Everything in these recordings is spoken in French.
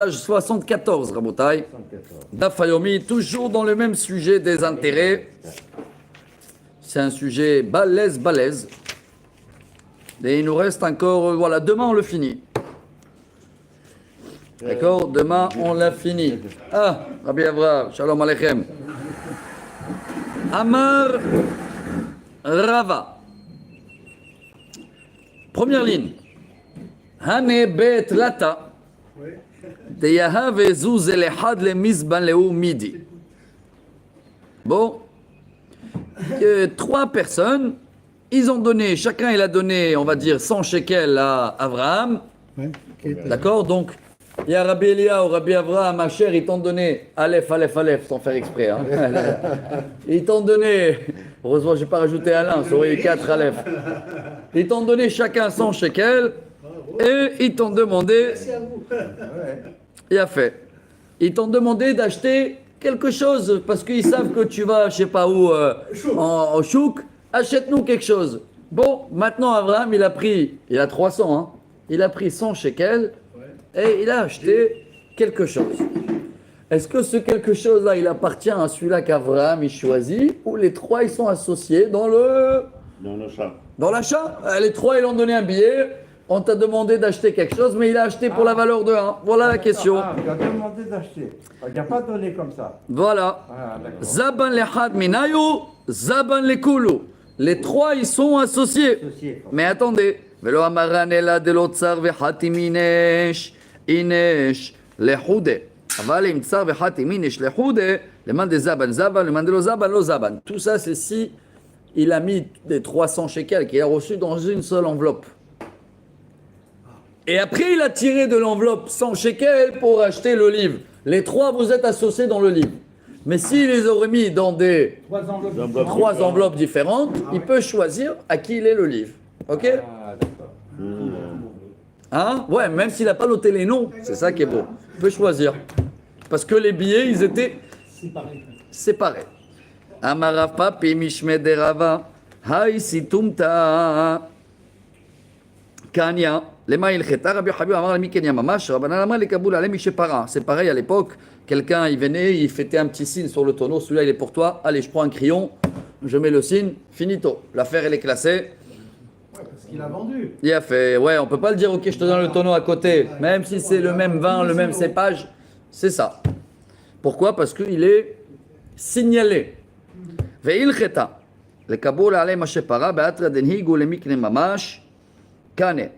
Page 74, Rabotai. Dafayomi, toujours dans le même sujet des intérêts. C'est un sujet balèze. Et il nous reste encore, voilà, demain on le finit. D'accord, demain on l'a fini. Ah, Rabbi Avraham, Shalom Aleichem. Amar Rava. Première ligne. Hane bet lata. Bon, trois personnes, ils ont donné, chacun il a donné, on va dire, 100 shekels à Abraham. D'accord, donc il y a Rabbi Elia ou Rabbi Avraham, ma chère, ils t'ont donné Aleph, sans faire exprès. Hein. Ils t'ont donné, heureusement je n'ai pas rajouté Alain, ça aurait eu 4 Aleph. Ils t'ont donné chacun 100 shekels et ils t'ont demandé. Il a fait. Ils t'ont demandé d'acheter quelque chose parce qu'ils savent que tu vas, je sais pas où, en chouk. Achète-nous quelque chose. Bon, maintenant Abraham, il a 300, hein. Il a pris 100 shekels et il a acheté quelque chose. Est-ce que ce quelque chose-là, il appartient à celui-là qu'Abraham il choisit ou les trois ils sont associés dans l'achat? Dans l'achat. Les trois ils ont donné un billet. On t'a demandé d'acheter quelque chose, mais il a acheté pour la valeur de 1. Voilà la question. Il a demandé d'acheter. Il n'a pas donné comme ça. Voilà. Zaban lechad minayu, zaban lekulu. Les trois, ils sont associés. Mais attendez. Velo amaran ela de l'otsar vehatiminech inesh lehude. Aval im tsar vehatiminech lehude. Le man de zaban, le man de lo zaban. Tout ça, c'est si il a mis des 300 shekels qu'il a reçus dans une seule enveloppe. Et après, il a tiré de l'enveloppe 100 shekels pour acheter le livre. Les trois, vous êtes associés dans le livre. Mais s'il les aurait mis dans des trois enveloppes différentes, il peut choisir à qui il est le livre. Ok? Hein? Ouais, même s'il n'a pas noté les noms, c'est ça qui est beau. Il peut choisir. Parce que les billets, ils étaient séparés. Amarav papi mishme derava. Hay situmta. Kanya. C'est pareil à l'époque, quelqu'un il venait, il fêtait un petit signe sur le tonneau, celui-là il est pour toi, allez je prends un crayon, je mets le signe, finito, l'affaire elle est classée. Ouais, parce qu'il a vendu. Il a fait, ouais on peut pas le dire ok je te donne le tonneau à côté, même si c'est le même vin, le même cépage, c'est ça. Pourquoi? Parce qu'il est signalé. Ve'il cheta, le kaboul alay mashepara, be'atra denhigu le mikne mamash, kane.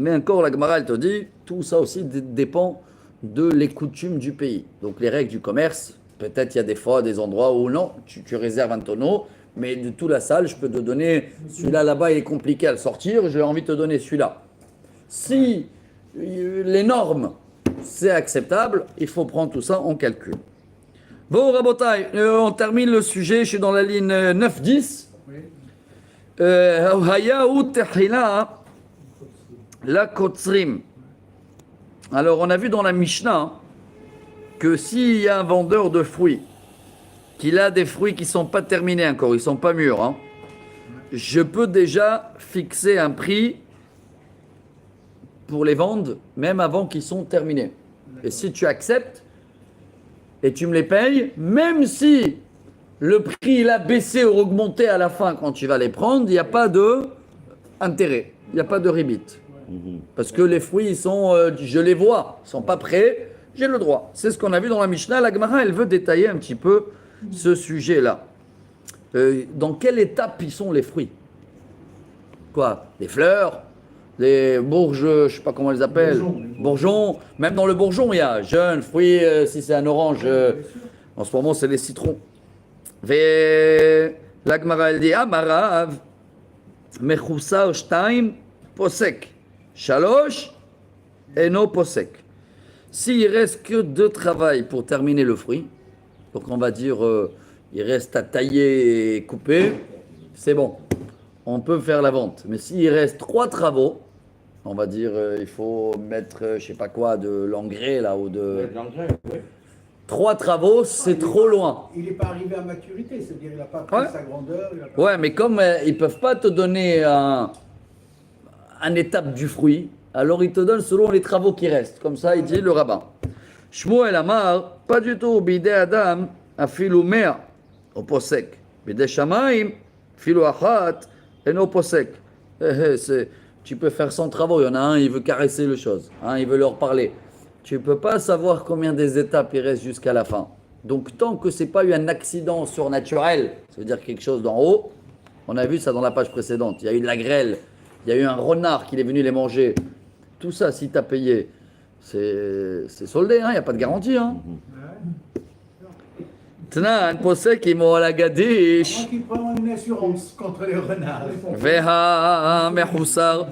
Mais encore, la Gemara, elle te dit, tout ça aussi dépend de les coutumes du pays. Donc les règles du commerce, peut-être il y a des fois des endroits où non, tu réserves un tonneau, mais de toute la salle, je peux te donner, celui-là là-bas, il est compliqué à le sortir, j'ai envie de te donner celui-là. Si les normes, c'est acceptable, il faut prendre tout ça en calcul. Bon, Rabotai, on termine le sujet, je suis dans la ligne 9-10. La kotzrim. Alors, on a vu dans la Mishnah que s'il y a un vendeur de fruits, qu'il a des fruits qui ne sont pas terminés encore, ils ne sont pas mûrs, hein, je peux déjà fixer un prix pour les vendre, même avant qu'ils sont terminés. Et si tu acceptes et tu me les payes, même si le prix il a baissé ou augmenté à la fin quand tu vas les prendre, il n'y a pas d'intérêt, il n'y a pas de rebite. Parce que les fruits, ils sont, je les vois, ils ne sont pas prêts, j'ai le droit. C'est ce qu'on a vu dans la Mishnah. La Gemara, elle veut détailler un petit peu ce sujet-là. Dans quelle étape ils sont les fruits? Quoi? Les fleurs? Les bourges, je ne sais pas comment on les appelle. Bourgeons. Même dans le bourgeon, il y a jeunes fruits, si c'est un orange. En ce moment, c'est les citrons. La Gemara, elle dit, Amarav, Mechousa Oshtaim, Posek. Shalosh et no posek. S'il reste que 2 travail pour terminer le fruit, donc on va dire il reste à tailler et couper, c'est bon, on peut faire la vente. Mais s'il reste 3 travaux, on va dire il faut mettre je sais pas quoi de l'engrais là ou de. L'engrais, oui. 3 travaux, c'est trop loin. Il n'est pas arrivé à maturité, c'est-à-dire qu'il n'a pas pris sa grandeur. Ouais, mais comme ils peuvent pas te donner une étape du fruit, alors il te donne selon les travaux qui restent. Comme ça, il dit le rabbin. Shmuel Amar, pas du tout. Bidé Adam, afilu mea, au posek. Bidé Shamaim, filu achat, et no posek. Tu peux faire 100 travaux. Il y en a un, il veut caresser les choses. Il veut leur parler. Tu ne peux pas savoir combien des étapes il reste jusqu'à la fin. Donc, tant que ce n'est pas eu un accident surnaturel, ça veut dire quelque chose d'en haut, on a vu ça dans la page précédente. Il y a eu de la grêle, il y a eu un renard qui est venu les manger. Tout ça, si tu as payé, c'est soldé, il n'y a pas de garantie. Tnan, posek imo ala gadish. Qui prend une assurance contre les renards. Veha mehusar.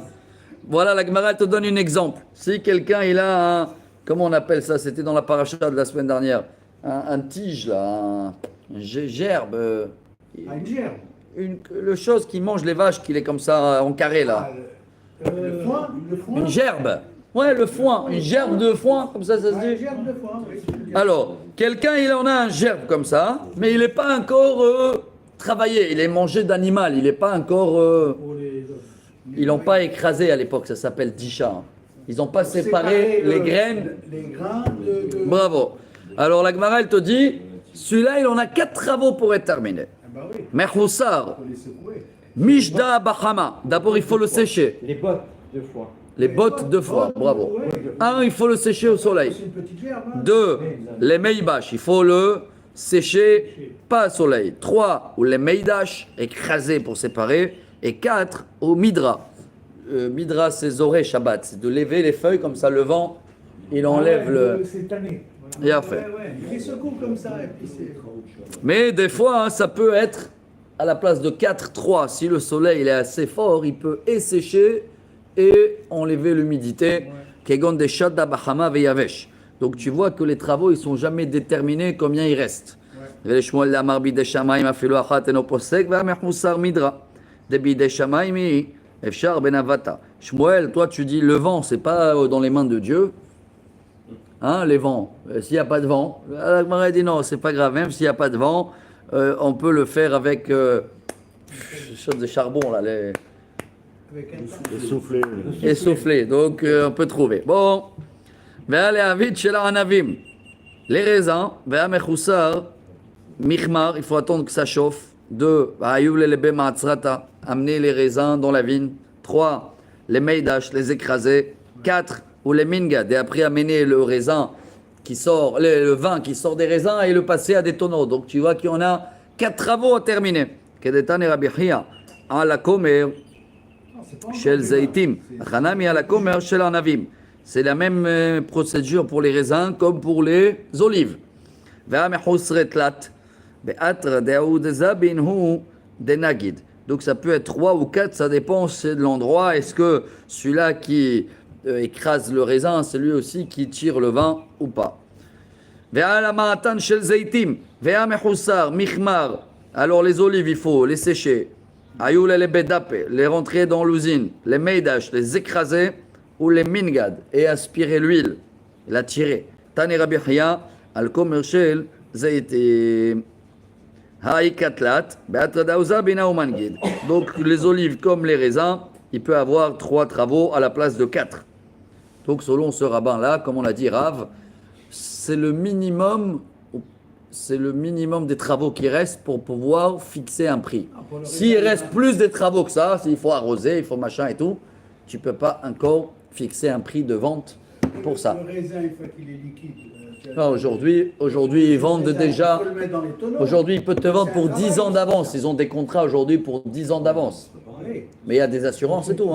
Voilà, la Gemara te donne un exemple. Si quelqu'un, il a un, comment on appelle ça? C'était dans la paracha de la semaine dernière. Un tige, là, un gerbe. Une gerbe. Le chose qui mange les vaches, qu'il est comme ça en carré, là. Le foin. Une gerbe. Ouais, le foin. Une gerbe de foin, comme ça se dit. Une gerbe de foin, oui. Alors, quelqu'un, il en a un gerbe comme ça, mais il n'est pas encore travaillé. Il est mangé d'animal. Il n'est pas encore. Ils l'ont pas écrasé à l'époque. Ça s'appelle disha. Ils n'ont pas séparé les graines. Les grains de... Bravo. Alors, la Gemara, elle te dit, celui-là, il en a 4 travaux pour être terminé. Ah bah oui. Mechoussar, Faut les secouer. Mishda Bahama. D'abord, il faut le sécher. Les bottes, 2 fois. Les bottes 2 fois. Bravo. 1, il faut le sécher au soleil. C'est une petite gerbe. 2, les meibash, il faut le sécher pas au soleil. 3, ou les meidash, écraser pour séparer. Et 4, au midra. Midra, c'est zoré Shabbat. C'est de lever les feuilles comme ça, le vent, il enlève le. C'est tanné. Il a fait. Ouais. Il les secoue comme ça et puis c'est... Mais des fois, ça peut être à la place de 4, 3. Si le soleil il est assez fort, il peut sécher et enlever l'humidité. Kegon de Shadda Bahama Veyavesh. Donc tu vois que les travaux, ils sont jamais déterminés combien il reste. Shmuel Amar Bidei Shamaim afilu achat eno posek ve'amechusar midra. De Bidei Shamaim efshar ben avata. Shmuel, toi tu dis le vent, c'est pas dans les mains de Dieu. Les vents. S'il n'y a pas de vent, la Gemara dit non, c'est pas grave. Même s'il n'y a pas de vent, on peut le faire avec choses de charbon là, les essoufflés. Donc on peut trouver. Bon, les raisins, michmar, il faut attendre que ça chauffe. 2, amener les raisins dans la vigne. 3, les meidash, les écraser. 4, ou les mingad, et après amener le raisin qui sort, le vin qui sort des raisins et le passer à des tonneaux. Donc tu vois qu'il y en a 4 travaux à terminer. Kedetan et Rabbi Chia, à la comer, shel zeitim, chanami à la comer, shel anavim. C'est la même procédure pour les raisins comme pour les olives. Donc ça peut être 3 ou 4, ça dépend de l'endroit. Est-ce que celui-là qui écrase le raisin, c'est lui aussi qui tire le vin ou pas. Alors les olives, il faut les sécher, les rentrer dans l'usine, les meidash, les écraser, ou les mingad, et aspirer l'huile, la tirer. Tani Rabbi Chia, al commercial zaitim. Donc les olives comme les raisins, il peut avoir 3 travaux à la place de 4. Donc selon ce rabbin-là, comme on l'a dit, Rav, c'est le minimum des travaux qui restent pour pouvoir fixer un prix. S'il reste plus de travaux que ça, s'il faut arroser, il faut machin et tout, tu ne peux pas encore fixer un prix de vente pour ça. Le raisin, une fois qu'il est liquide... Non, aujourd'hui, ils vendent déjà. Aujourd'hui, ils peuvent te vendre pour 10 ans d'avance. Ils ont des contrats aujourd'hui pour 10 ans d'avance. Mais il y a des assurances et tout.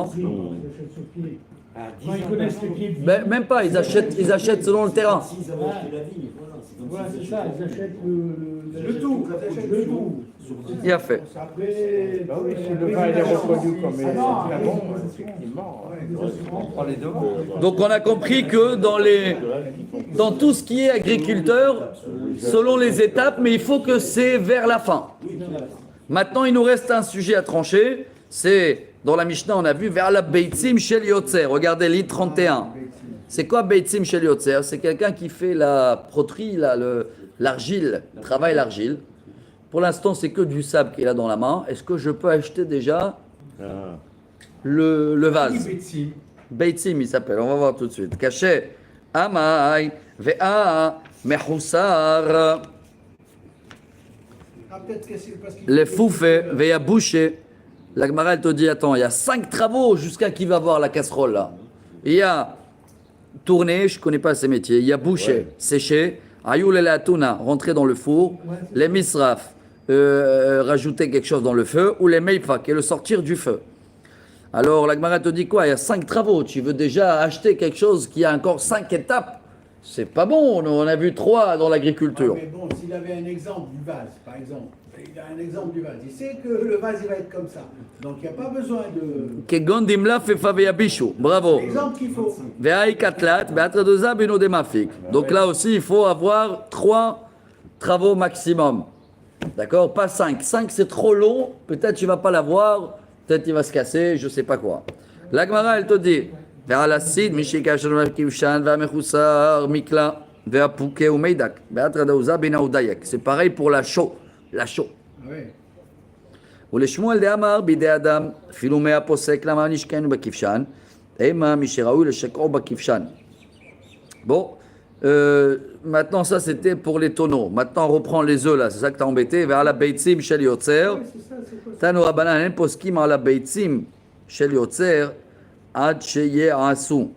Ils connaissent le prix. Même pas, ils achètent selon le terrain. Voilà, c'est ça, ils achètent le tout. Il a fait. Après, Bah oui, si le vin est reconnu comme très bon, effectivement, on prend les devants. Donc on a compris que dans tout ce qui est agriculteur, selon les étapes, mais il faut que c'est vers la fin. Maintenant, il nous reste un sujet à trancher. C'est, dans la Mishnah, on a vu, vers la Beitzim Shel Yotzer. Regardez, lit 31. C'est quoi Beitzim Shel Yotzer? C'est quelqu'un qui fait la poterie, l'argile, travaille l'argile. Pour l'instant, c'est que du sable qu'il a dans la main. Est-ce que je peux acheter déjà le vase? Beitzim, il s'appelle. On va voir tout de suite. Caché Amai, Vea, Mehoussar. Peut-être que c'est parce qu'il Les foufés, Vea bouché. La Gemara, elle te dit, attends, il y a 5 travaux jusqu'à qui va voir la casserole là. Il y a tourner, je ne connais pas ces métiers. Il y a boucher, sécher, ayoul et la tuna, rentrer dans le four, les misraf, rajouter quelque chose dans le feu, ou les meifak, et le sortir du feu. Alors la Gemara te dit quoi? Il y a 5 travaux. Tu veux déjà acheter quelque chose qui a encore 5 étapes? C'est pas bon. On a vu 3 dans l'agriculture. Mais bon, s'il avait un exemple du vase, par exemple, il a un exemple du vase. Il sait que le vase il va être comme ça. Donc il n'y a pas besoin de. Kegon dimla fefa veyabishu. Bravo. L'exemple qu'il faut. Ve'ai katlat, be'atradoza beno demafik. Donc là aussi, il faut avoir 3 travaux maximum. D'accord? Pas 5. 5 c'est trop long. Peut-être tu vas pas l'avoir. Peut-être il va se casser. Je sais pas quoi. La Gemara, elle te dit. Ve'alasid mishika shalom kivshan ve'amechusar mikla ve'apuke ou meidak. Be'atradoza bena udayak. C'est pareil pour la chaux. La chaux. Oui. ולשמואל דאמר בידי אדם, אפילו מאה פוסק למה נשקענו בכבשן, אימה מי שראוי לשקעו בכבשן. Bon, maintenant ça c'était pour les tonneaux. Maintenant on reprend les œufs là, c'est ça que t'as embêté. ועל הביצים של יוצר, תנו רבנן אין פוסקים על הביצים של יוצר עד שיעשו.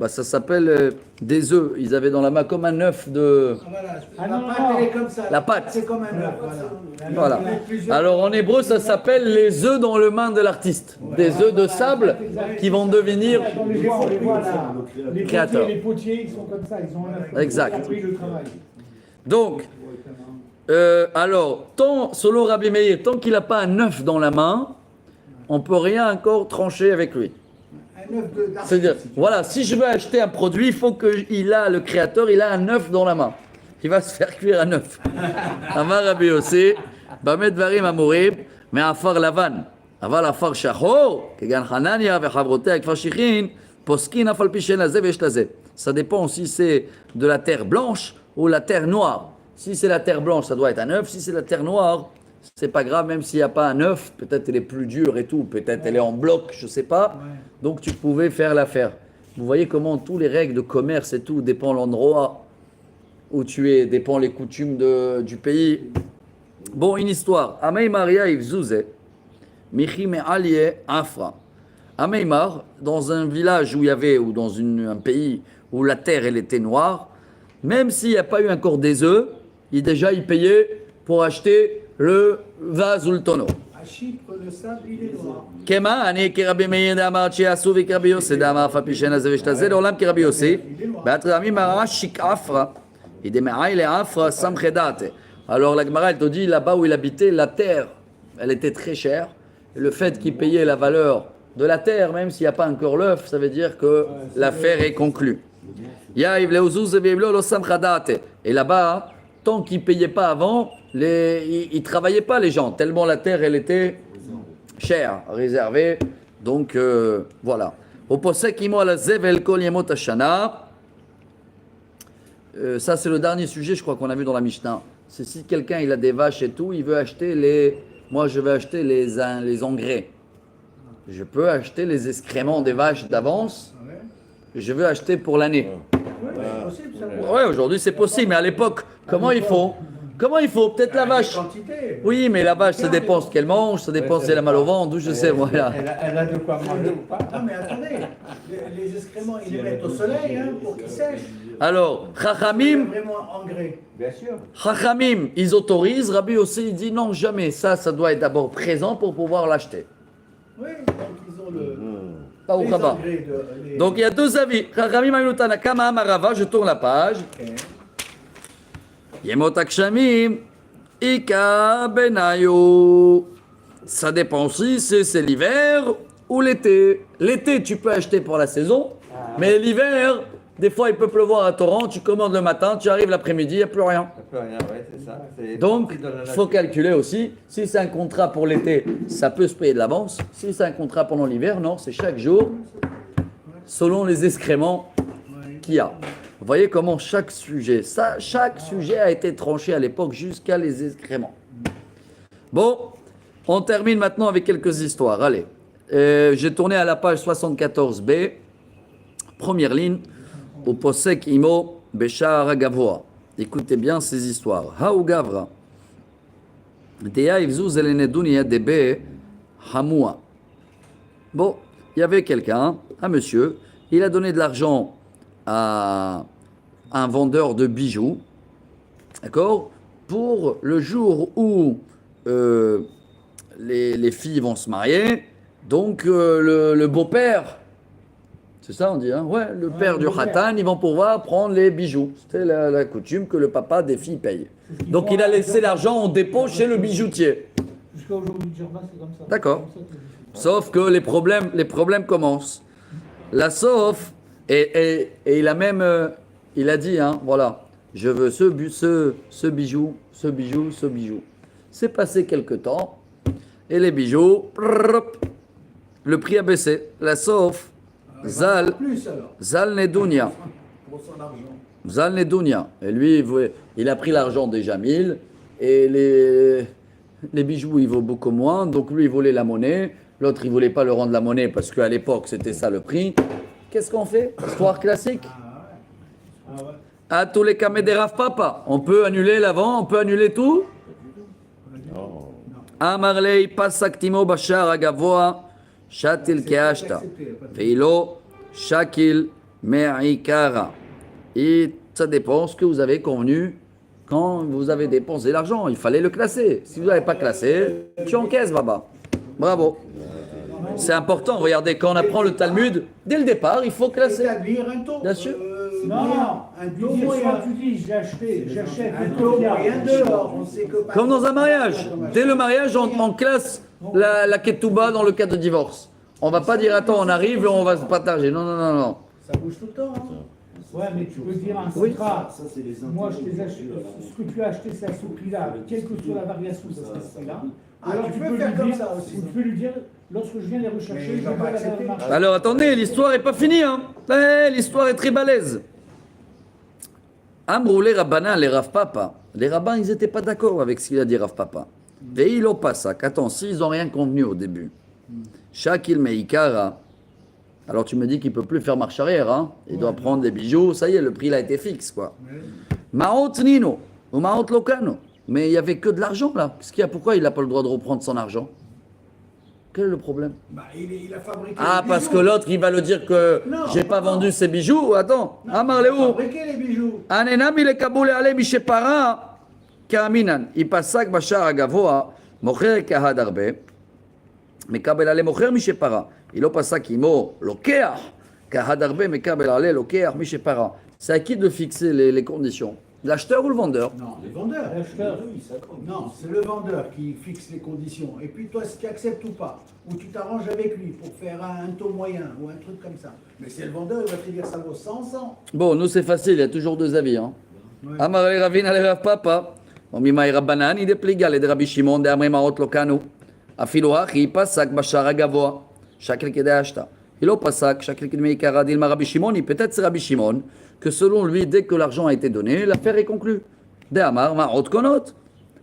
Bah, ça s'appelle des œufs. Ils avaient dans la main comme un œuf de. Voilà. La pâte, elle est comme ça. La pâte. C'est comme un œuf. Voilà. Alors en hébreu, ça s'appelle les œufs dans le main de l'artiste. Des œufs de sable qui vont devenir On les voit là. créateurs. Les potiers, ils sont comme ça. Ils ont un œuf. Exact. Ils ont appris le travail. Donc, alors, selon Rabbi Meir, tant qu'il n'a pas un œuf dans la main, on ne peut rien encore trancher avec lui. Un œuf d'artiste. C'est-à-dire, voilà, si je veux acheter un produit, il faut le créateur, il a un œuf dans la main. Il va se faire cuire un œuf. Amar Rabbi Yossi, Bamed Varim Amorib, mais Afar Lavan, Aval Afar Shachor, Kegan Hanania, Vechavrotea, Kfar Shichin, Poskin Afal Pishen Lazé, Vesh Lazé. Ça dépend si c'est de la terre blanche ou la terre noire. Si c'est la terre blanche, ça doit être un œuf. Si c'est la terre noire, c'est pas grave, même s'il n'y a pas un œuf, peut-être elle est plus dure et tout, peut-être elle est en bloc, je sais pas. Donc tu pouvais faire l'affaire. Vous voyez comment tous les règles de commerce et tout dépend l'endroit où tu es, dépend les coutumes du pays. Bon, une histoire. Ameimar Yaïv Zouze, Michi Me'alie Afra. Ameimar, dans un village où il y avait, ou dans un pays où la terre elle était noire, même s'il n'y a pas eu encore des œufs, il payait pour acheter le vase ou le tonneau. À Chypre, le sable, il est noir. Kema, ani kirabi meir d'amar chiasu v'kirabi yossi d'amar fapishen azeh v'shtazeh l'olam kirabi yossi. Be'atrami mara shik afra. Il dit me'aï le afra samchedate. Alors la Gemara elle te dit là-bas où il habitait, la terre, elle était très chère. Et le fait qu'il payait la valeur de la terre, même s'il n'y a pas encore l'œuf, ça veut dire que l'affaire est conclue. Yaïv leuzuz ve'iblo lo samchedate. Et là-bas, tant qu'ils ne payaient pas avant, ils ne travaillaient pas les gens, tellement la terre elle était chère, réservée. Donc voilà. Au posek imo ala zevel kol yemot hashana. Ça c'est le dernier sujet, je crois qu'on a vu dans la Mishnah. C'est si quelqu'un il a des vaches et tout, il veut acheter moi je vais acheter les engrais. Je peux acheter les excréments des vaches d'avance. Je veux acheter pour l'année. Ouais, aujourd'hui c'est possible, mais à l'époque, comment il faut? Peut-être la vache. Oui, mais la vache, ça dépend ce qu'elle mange, ça dépend si elle a mal au ventre, d'où je sais, voilà. Elle a de quoi manger ou pas? Non, mais attendez, les excréments, ils les mettent au soleil pour qu'ils sèchent. Alors, Chachamim, Vraiment engrais. Bien sûr. Chachamim, ils autorisent, Rabbi aussi, il dit non, jamais. Ça doit être d'abord présent pour pouvoir l'acheter. Oui, donc ils ont Pas au les Chaba. engrais Donc il y a deux avis. Chachamim Ayutana Kama Marava, je tourne la page. Yemot Akshamim, Ika Benayo. Ça dépend aussi si c'est l'hiver ou l'été. L'été, tu peux acheter pour la saison, mais l'hiver, des fois il peut pleuvoir à torrent, tu commandes le matin, tu arrives l'après-midi, il n'y a plus rien. Il n'y a plus rien, ouais, c'est ça. C'est Donc, parti de la il nature. faut calculer aussi. Si c'est un contrat pour l'été, ça peut se payer de l'avance. Si c'est un contrat pendant l'hiver, non, c'est chaque jour, selon les excréments qu'il y a. Vous voyez comment chaque sujet a été tranché à l'époque jusqu'à les excréments. Bon, on termine maintenant avec quelques histoires. Allez, j'ai tourné à la page 74b, première ligne. ou posek imo beshar gavoa. Écoutez bien ces histoires. Haou gavra. Deya ivzu zelenedunia debe hamua. Bon, il y avait quelqu'un, un monsieur, il a donné de l'argent à un vendeur de bijoux, d'accord, pour le jour où les filles vont se marier, donc le beau-père, c'est ça on dit, hein, ouais, le père du khatan, ils vont pouvoir prendre les bijoux. C'était la coutume que le papa des filles paye. Donc il a laissé l'argent en dépôt chez le bijoutier. Jusqu'à aujourd'hui, Germain, c'est comme ça. D'accord. Sauf que les problèmes commencent. La sauf, et il a même, il a dit, hein, voilà, je veux ce bijou. C'est passé quelque temps, et les bijoux, le prix a baissé. La sauf, Zal Nedounia. Pour son argent. Zal Nedounia. Et lui, il a pris l'argent déjà 1000, et les bijoux, ils vaut beaucoup moins, donc lui, il voulait la monnaie. L'autre, il voulait pas le rendre la monnaie parce qu'à l'époque, c'était ça le prix. Qu'est-ce qu'on fait? Histoire classique. À tous les cas, des Rav Papa. On peut annuler l'avant, on peut annuler tout. Amarlei pasaktimo bashar agavoa shatil keashta veilo shakil me'ikara. Et ça dépend ce que vous avez convenu quand vous avez dépensé l'argent. Il fallait le classer. Si vous n'avez pas classé, tu encaisses, Baba. Bravo. C'est important, regardez, quand on apprend le Talmud, dès le départ, il faut classer. Établir un taux. Bien sûr. Non, un tu taux dis, moyen. soit tu dis, j'achète Un taux moyen dehors. On sait que Comme dans un mariage. Dès le mariage, on classe la ketouba dans le cas de divorce. On va pas dire, attends, on arrive et on va se partager. Non, non, non, non. Ça bouge tout le temps. Hein. Ouais, mais tu peux dire un Oui. contrat. Moi, je t'ai acheté, ce que tu as acheté, c'est à ce prix-là. Quelle que soit la variation, ça sera ce prix-là. Alors tu peux faire lui comme dire, ça aussi. ou tu peux lui dire, lorsque je viens les rechercher, Mais il je va vais pas aller accepter. au marché. Alors attendez, l'histoire n'est pas finie. Hein. L'histoire est très balèze. Amrou les Rabbanan, les Rav Papa. Les rabbins, ils n'étaient pas d'accord avec ce qu'il a dit Rav Papa. Et il au passac. Attends, s'ils n'ont rien convenu au début. Shakil Meikara. Alors tu me dis qu'il ne peut plus faire marche arrière. Hein. Il doit prendre des bijoux. Ça y est, le prix il a été fixe. Quoi. Maot Nino ou Maot Lokano. Mais il n'y avait que de l'argent là. Qu'est-ce qu'il y a? Pourquoi il n'a pas le droit de reprendre son argent? Quel est le problème? Bah, il a fabriqué Ah, les parce bijoux. que l'autre, il va le dire que Non, j'ai pas non. vendu ses bijoux. Attends, Il a Amarleu. fabriqué les bijoux. Anenami le kaboule ale mishepara kaminan. Ipasak bashar agavoa mocher kahad arbe. Mekabel ale mocher mishepara. Il pasak imo lokeach kahad arbe mekabel ale lokeach mishepara. C'est à qui de fixer les conditions? L'acheteur ou le vendeur? Non, les vendeurs. L'acheteur. Non, c'est le vendeur qui fixe les conditions. Et puis toi, si tu acceptes ou pas, ou tu t'arranges avec lui pour faire un taux moyen ou un truc comme ça. Mais c'est le vendeur, il va te dire ça vaut 100. Bon, nous c'est facile, il y a toujours deux avis. Hein. Ouais. Amarle Ravin ale Rav Papa. Omimai Rabbanan, il est pliga le de Rabbi Shimon de Amre Maot Lokanu. Afilo achi pasak bashar agavoa. Shakel kedashta. Il au pasak, shakel kedmeikara dilma Rabbi Shimon. Peut-être c'est Rabbi Shimon que selon lui, dès que l'argent a été donné, l'affaire est conclue. De Amar Maot Konot.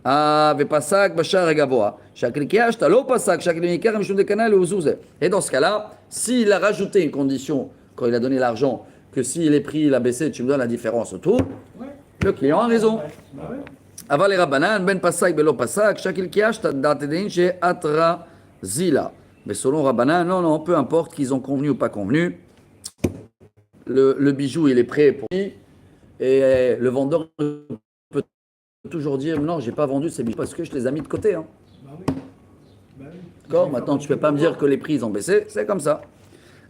Ah, ve pasak bashar agavoa. Shakel kedashta. Lo pasak, shakel kedmeikara mishum de kanal ou zouze. Et dans ce cas-là, s'il a rajouté une condition quand il a donné l'argent, que si les prix il a baissé, tu me donnes la différence autour, le client a raison. Aval Rabbanan, ben pasak, belo pasak, shakil kiash, datedin chez atra zila. Mais selon Rabbanan, non, peu importe qu'ils ont convenu ou pas convenu, le bijou il est prêt pour lui, et le vendeur peut toujours dire non, j'ai pas vendu ces bijoux parce que je les ai mis de côté. Hein. Bah oui. Bah oui. D'accord. Maintenant, tu peux pas me dire que les prix ils ont baissé, c'est comme ça.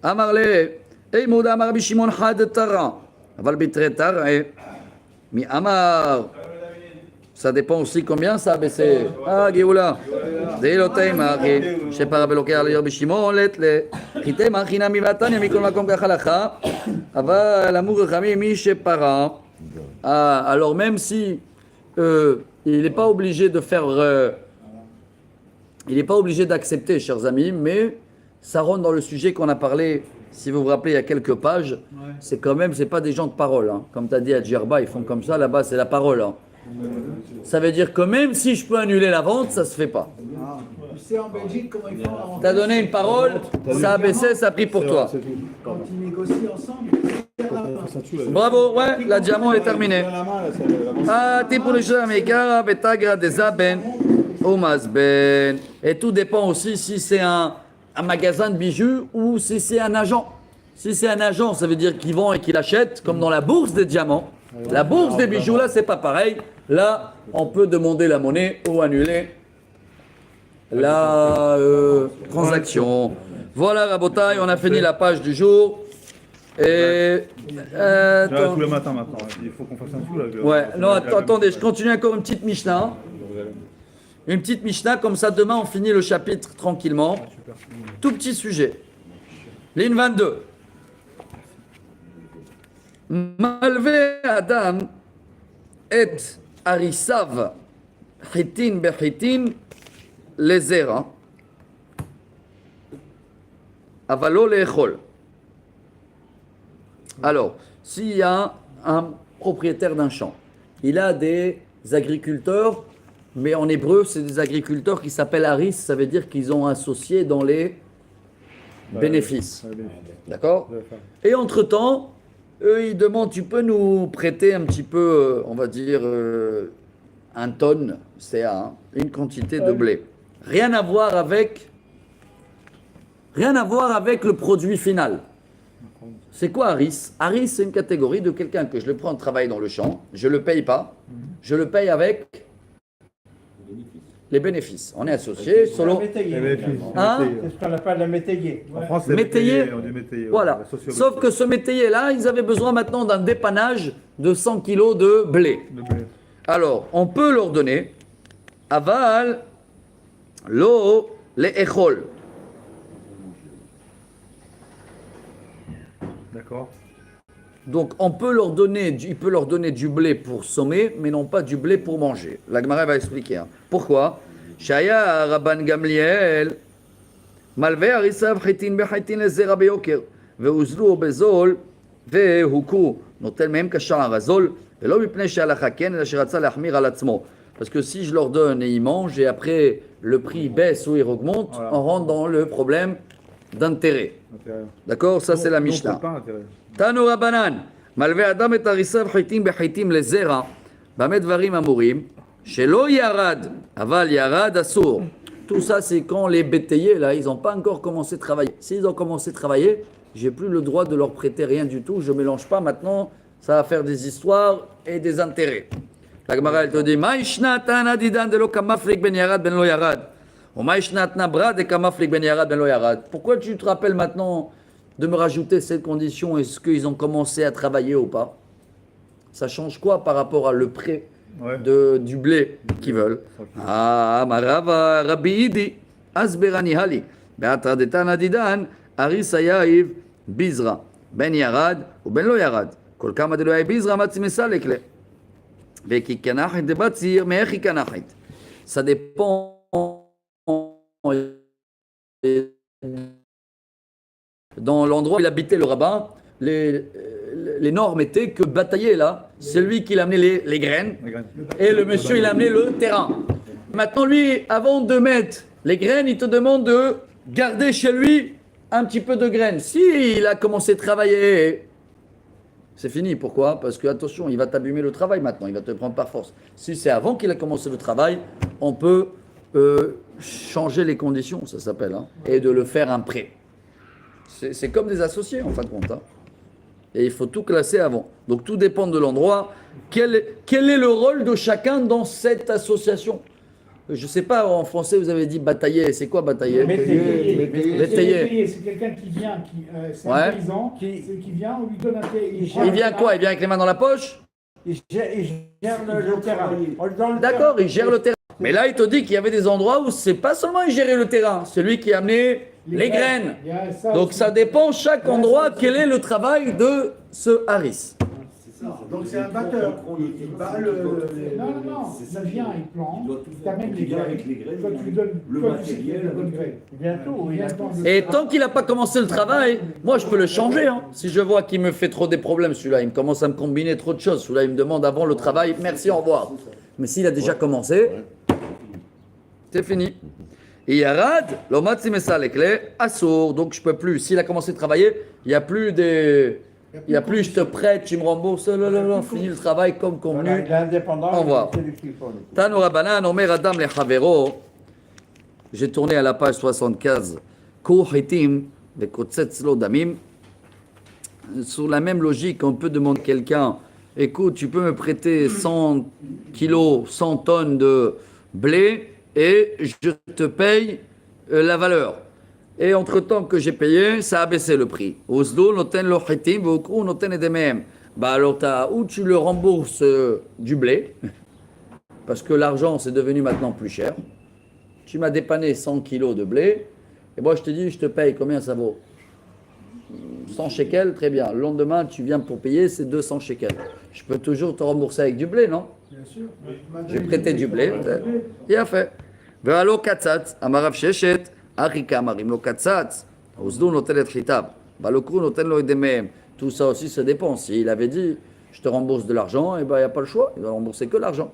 Amarle. Hey, Mouda Amar Rabbi Shimon Had Tara. Aval Bitre Tara. Mi Amar. Ça dépend aussi combien ça a baissé. Ah, Géoula. Déloté, Marie. Je sais pas, Rabbi Rabbi Shimon, Letle. Chité, Machina, Mivatan, Yamikon Makom Kachalacha. Aval Amour Rami, Mishepara. Ah, alors même si il n'est pas obligé de faire. Il n'est pas obligé d'accepter, chers amis, mais ça rentre dans le sujet qu'on a parlé. Si vous vous rappelez, il y a quelques pages, c'est quand même, c'est pas des gens de parole. Hein. Comme tu as dit à Djerba, ils font comme ça, là-bas, c'est la parole. Hein. Ça veut dire que même si je peux annuler la vente, ça se fait pas. Ah, tu sais en Belgique comment ils font. Tu as donné une parole, ça a baissé, ça a pris pour toi. Quand ils négocient ensemble, ils perdent l'avance. Bravo, ouais, la diamant est terminée. Ah, et tout dépend aussi si c'est un magasin de bijoux ou si c'est un agent. Si c'est un agent, ça veut dire qu'il vend et qu'il achète, comme dans la bourse des diamants. La bourse des bijoux, là, c'est pas pareil. Là, on peut demander la monnaie ou annuler la transaction. Voilà, Rabotaï, on a fini la page du jour. Et. Tous les matins maintenant. Il faut qu'on fasse un coup là. Ouais, non, attendez, je continue encore une petite Mishnah. Une petite Mishnah, comme ça, demain, on finit le chapitre tranquillement. Tout petit sujet. Ligne 22. Malvé Adam et Arisav Hitin Behitin Lezera Avalo Lechol. Alors, s'il y a un propriétaire d'un champ, il a des agriculteurs, mais en hébreu, c'est des agriculteurs qui s'appellent Haris, ça veut dire qu'ils ont associé dans les bénéfices. D'accord? Et entre-temps, eux, ils demandent, tu peux nous prêter un petit peu, on va dire, un tonne, CA, une quantité de blé. Rien à voir avec le produit final. C'est quoi Haris? Haris, c'est une catégorie de quelqu'un que je le prends travailler dans le champ, je ne le paye pas, je le paye avec les bénéfices. On est associés selon. Hein? C'est ce qu'on appelle la métayer. En France, c'est Métayer. on dit métayer. Voilà. Sauf que ce métayer-là, ils avaient besoin maintenant d'un dépannage de 100 kilos de blé. Alors, on peut leur donner aval, l'eau, les échol. D'accord. Donc, on peut leur donner, il peut leur donner du blé pour sommer, mais non pas du blé pour manger. La Gemara va expliquer. Hein. Pourquoi? Shaya Rabban Gamliel, Malvé Arisav Chitin Bechitin Lezera Beyoker, Veuzlu Bezol, Vehuku, Notel Mem Kachar Arazol, Velo Mipnei Shalacha Ken, El Asheratza Lachmir Alatzmo. Parce que si je leur donne et ils mangent, et après le prix baisse ou il augmente, voilà. On rentre dans le problème d'intérêt. D'accord? Ça, c'est la Mishnah. Tano Rabbanan, Malvé Adam et Arisav Chitim Bechitim Lezera, Bamed Varim Amurim, Shelo Yarad, Aval Yarad Asur. Tout ça, c'est quand les bétayers, là, ils n'ont pas encore commencé à travailler. S'ils ont commencé à travailler, j'ai plus le droit de leur prêter rien du tout. Je ne mélange pas maintenant. Ça va faire des histoires et des intérêts. La Gemara, elle te dit, Maïshnatan adidan de lo kamaflik ben yarad ben lo yarad. Ou Maïshnatna brad de kamaflik ben yarad ben lo yarad. Pourquoi tu te rappelles maintenant de me rajouter cette condition? Est-ce qu'ils ont commencé à travailler ou pas? Ça change quoi par rapport à le prêt du blé qu'ils veulent? Ah, Marava Rabbi Idi, Asberani Hali, Beatradetan Adidan, Aris Ayaïv, Bizra, Ben Yarad ou Ben Lo Yarad. Kol kama de lo Ayaïv Bizra, Matzimesa Lekle. Veki Kanachit de Batzir, Mechi Kanachit. Ça dépend. Dans l'endroit où il habitait le rabbin, les normes étaient que batailler là, c'est lui qui amenait les graines et le monsieur il amenait le terrain. Maintenant lui, avant de mettre les graines, il te demande de garder chez lui un petit peu de graines. Si il a commencé à travailler, c'est fini. Pourquoi? Parce que attention, il va t'abîmer le travail maintenant, il va te prendre par force. Si c'est avant qu'il a commencé le travail, on peut changer les conditions, ça s'appelle, hein, et de le faire un prêt. C'est comme des associés en fin de compte. Hein. Et il faut tout classer avant. Donc tout dépend de l'endroit. Quel est le rôle de chacun dans cette association? Je ne sais pas, en français vous avez dit batailler. C'est quoi batailler? Métayer. C'est quelqu'un qui vient, c'est un paysan qui vient, on lui donne un terrain. Il vient quoi? Il vient avec les mains dans la poche? Il gère le terrain. D'accord, il gère le terrain. Mais là, il te dit qu'il y avait des endroits où c'est pas seulement il gérait le terrain, c'est lui qui a amené les graines. Donc ça dépend chaque endroit quel est le travail de ce Haris. Donc c'est un batteur. Il bat Non, ça vient, il plante, il t'amène les graines. Toi, tu lui donnes le matériel, la bonne graine. Bientôt, et tant qu'il n'a pas commencé le travail, moi je peux le changer. Hein. Si je vois qu'il me fait trop des problèmes, celui-là, il me commence à me combiner trop de choses. Celui-là, il me demande avant le travail, merci, au revoir. Mais s'il a déjà commencé, c'est fini. Et Yarad, l'omatzi mesa lekle, assour. Donc je peux plus. S'il a commencé à travailler, il n'y a plus des Il n'y a plus je te prête, tu me rembourses, fini le travail comme convenu. Voilà, il est indépendant. Au revoir. C'est lui qui faut le coup. Tanu Rabbanan, Omer Adam le Havero. J'ai tourné à la page 75. Kohitim, Vekotsetz lo damim. Sur la même logique, on peut demander à quelqu'un, écoute, tu peux me prêter 100 kilos, 100 tonnes de blé et je te paye la valeur. Et entre-temps que j'ai payé, ça a baissé le prix. Osdo noten lo hitim, vokru noten edemem. Bah alors, ou tu le rembourses du blé, parce que l'argent c'est devenu maintenant plus cher. Tu m'as dépanné 100 kilos de blé, et moi je te dis, je te paye, combien ça vaut 100 shekels, très bien. Le lendemain, tu viens pour payer, c'est 200 shekels. Je peux toujours te rembourser avec du blé, non? Bien sûr. J'ai prêté du blé. Il a fait. Ve'alo katzatz, amarav sheshet, arika amarim lo katzatz, ozdou noten et chitab, balokru noten lo edemehem. Tout ça aussi, ça dépend. S'il avait dit, je te rembourse de l'argent, et ben il n'y a pas le choix. Il va rembourser que l'argent.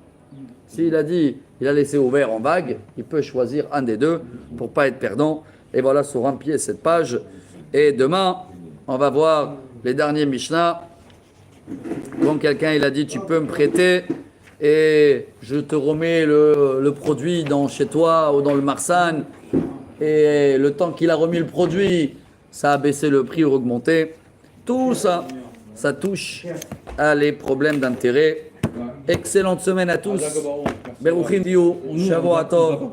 S'il a dit, il a laissé ouvert en vague, il peut choisir un des deux pour pas être perdant. Et voilà sur un pied cette page. Et demain, on va voir les derniers Mishnah. Quand quelqu'un il a dit, tu peux me prêter et je te remets le produit chez toi ou dans le Marsan. Et le temps qu'il a remis le produit, ça a baissé le prix ou augmenté. Tout ça, ça touche à les problèmes d'intérêt. Excellente semaine à tous. Beruchim Diou, Shavuot Tov.